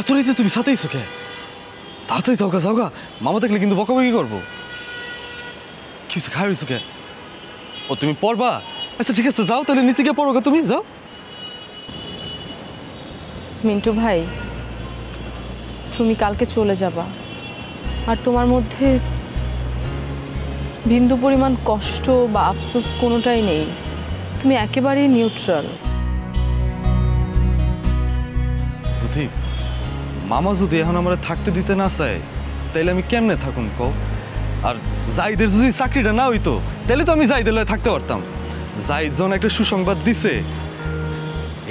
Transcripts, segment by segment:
এত রাইতে তুমি সাথেইছো কে? তাড়াতাড়ি যাও গা, যাও গা, মামা দেখলে কিন্তু বকাবকি করবো। কি হচ্ছে, খাই হয়েছো কে? ও তুমি পড়বা? আচ্ছা ঠিক আছে, যাও তাহলে নিচে গিয়ে পড়ো গা, তুমি যাও। মিন্টু ভাই, তুমি কালকে চলে যাবা, আর তোমার মধ্যে বিন্দু পরিমাণ কষ্ট বা আফসোস কোনোটাই নেই। তুমি একেবারেই নিউট্রাল। যদি মামা যদি এখন আমার থাকতে দিতে না চায়, তাইলে আমি কেমনে থাকুন কও? আর জাইদের যদি চাকরিটা না হইতো, তাহলে তো আমি জাইদের লয়ে থাকতে পারতাম। জাইদ যখন একটা সুসংবাদ দিছে,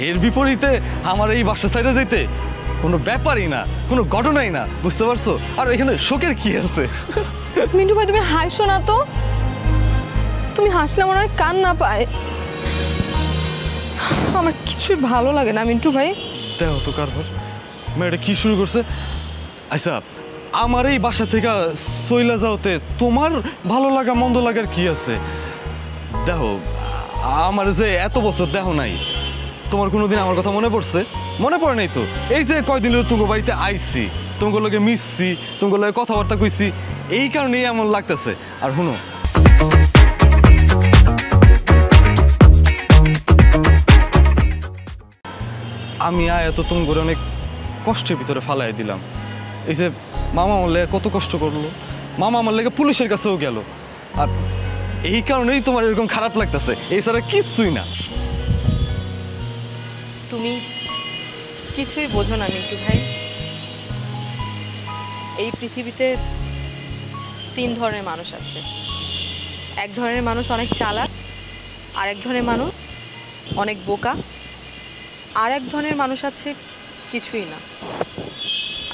এর বিপরীতে আমার এই বাসা ছাইড়া যাইতে কোনো ব্যাপারই না, কোনো ঘটনাই না, বুঝতে পারছো? আর এখানে শোকের কি আছে? মিন্টু ভাই, তুমি হাসো না তো। তুমি হাসলে আমার আর কান না পায়। আমার কিছুই ভালো লাগে না মিন্টু ভাই। দেখো তো কারবার মেয়েটা কি শুরু করছে। আচ্ছা, আমার এই বাসা থেকে চইলা যাওতে তোমার ভালো লাগা মন্দ লাগার কি আছে? দেখো, আমার যে এত বছর দেখো নাই, তোমার কোনোদিন আমার কথা মনে পড়ছে? মনে পড়ে নাই তো। এই যে কয়দিন তোমার বাড়িতে আইসি, তোমার লগে মিশছি, তোমার লগে কথাবার্তা কইছি, এই কারণেই এমন লাগতেছে। আর শুনো, আমি এত তুমি করে অনেক কষ্টের ভিতরে ফালাই দিলাম। এই যে মামা আমার লেগে কত কষ্ট করলো, মামা আমার লেগে পুলিশের কাছেও গেল, আর এই কারণেই তোমার এরকম খারাপ লাগতেছে, এছাড়া কিচ্ছুই না। তুমি কিছুই বোঝো না মিন্টু ভাই। এই পৃথিবীতে 3 ধরনের মানুষ আছে। এক ধরনের মানুষ অনেক চালাক, আর এক ধরনের মানুষ অনেক বোকা, আর এক ধরনের মানুষ আছে কিছুই না।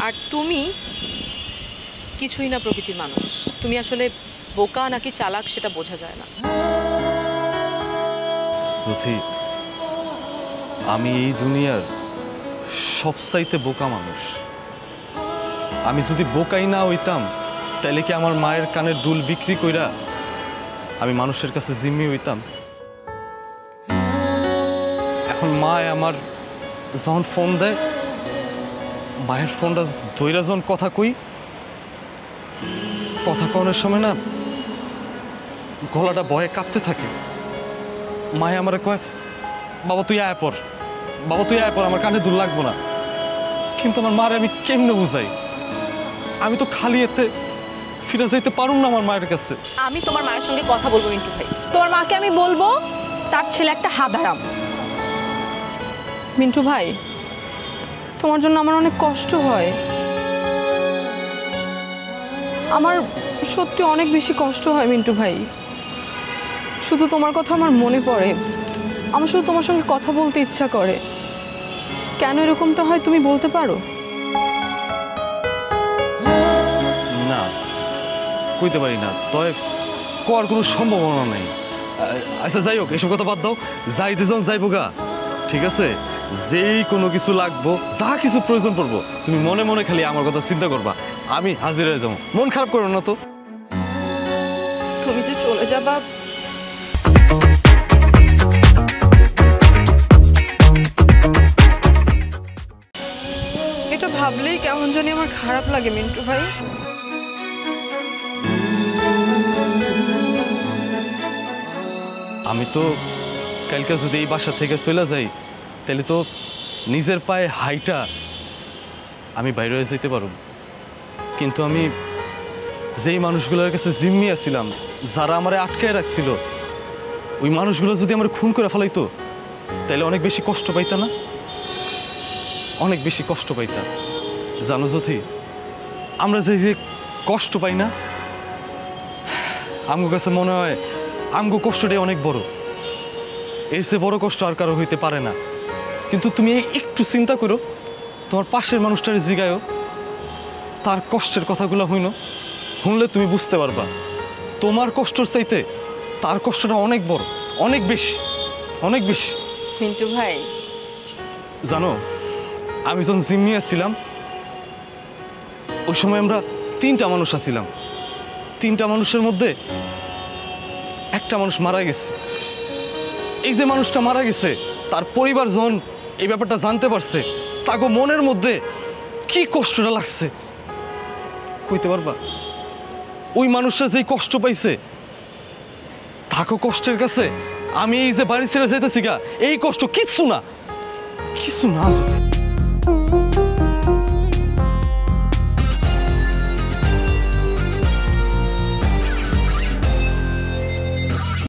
আর তুমি কিছুই না প্রকৃতির মানুষ। তুমি আসলে বোকা নাকি চালাক সেটা বোঝা যায় না। সুথি, আমি এই দুনিয়ার সবচাইতে বোকা মানুষ। আমি যদি বোকাই না হইতাম, তাহলে কি আমার মায়ের কানের দুল বিক্রি কইরা আমি মানুষের কাছে জিম্মি হইতাম? এখন মায় আমার যখন ফোন দেয়, মায়ের ফোনটা ধইরা যখন কথা কই, কথা কওয়ানোর সময় না গলাটা ভয়ে কাঁপতে থাকে। মায়ে আমার কয়, বাবা তুই আয় পর, বাবা তুই আয় পর, আমার কানে দুল লাগবো না। কিন্তু আমার মারে আমি কেমনে বুঝাই? আমি তো খালি এতে ফিরে যাইতে পারুম না আমার মায়ের কাছে। আমি তোমার মায়ের সঙ্গে কথা বলবো মিন্টু ভাই। তোমার মাকে আমি বলবো তার ছেলে একটা হাঁদারাম। মিন্টু ভাই, তোমার জন্য আমার অনেক কষ্ট হয়। আমার সত্যি অনেক বেশি কষ্ট হয় মিন্টু ভাই। শুধু তোমার কথা আমার মনে পড়ে, আমার শুধু তোমার সঙ্গে কথা বলতে ইচ্ছা করে। কেন এরকমটা হয় তুমি বলতে পারো? না, কইতে পারি না, তবে কোয়ার কোনো সম্ভাবনা নেই। আচ্ছা যাই হোক, এসব কথা বাদ দাও। যাইতে যখন যাইবো গা, ঠিক আছে? যেই কোনো কিছু লাগবো, যা কিছু প্রয়োজন পড়বো, তুমি মনে মনে খালি আমার কথা চিন্তা করবা, আমি হাজির হয়ে যাবো। মন খারাপ করো না তো। তুমি যে চলে যাবা, এটা ভাবলেই কেমন জানি আমার খারাপ লাগে মিন্টু ভাই। আমি তো কালকে যদি এই বাসা থেকে চলে যাই, তাহলে তো নিজের পায়ে হাইটা আমি বাইরে হয়ে যেতে পারব। কিন্তু আমি যেই মানুষগুলোর কাছে জিম্মি আছিলাম, যারা আমারে আটকায় রাখছিল, ওই মানুষগুলো যদি আমার খুন করে ফেলাইতো, তাহলে অনেক বেশি কষ্ট পাইতা না? অনেক বেশি কষ্ট পাইতা। জানো যদি, আমরা যে কষ্ট পাই না, আমগো কাছে মনে হয় আমগো কষ্টটাই অনেক বড়। এর চেয়ে বড় কষ্ট আর কারো হইতে পারে না। কিন্তু তুমি একটু চিন্তা করো, তোমার পাশের মানুষটার জিগায়ও, তার কষ্টের কথাগুলো শুনলে তুমি বুঝতে পারবা তোমার কষ্টর চাইতে তার কষ্টটা অনেক বড়, অনেক বেশি, অনেক বেশি। মিন্টু ভাই, জানো, আমি যখন জিম্মি ছিলাম, ওই সময় আমরা 3টা মানুষ আছিলাম। 3টা মানুষের মধ্যে একটা মানুষ মারা গেছে। এই যে মানুষটা মারা গেছে, তার পরিবার যখন এই ব্যাপারটা জানতে পারছে, তাকে মনের মধ্যে কি কষ্টটা লাগছে কইতে পারবা? ওই মানুষটা যেই কষ্ট পাইছে থাকো কষ্টের কাছে, আমি এই যে বাড়ি ছেড়ে যেতেছি গা, এই কষ্ট কিচ্ছু না, কিছু না যদি।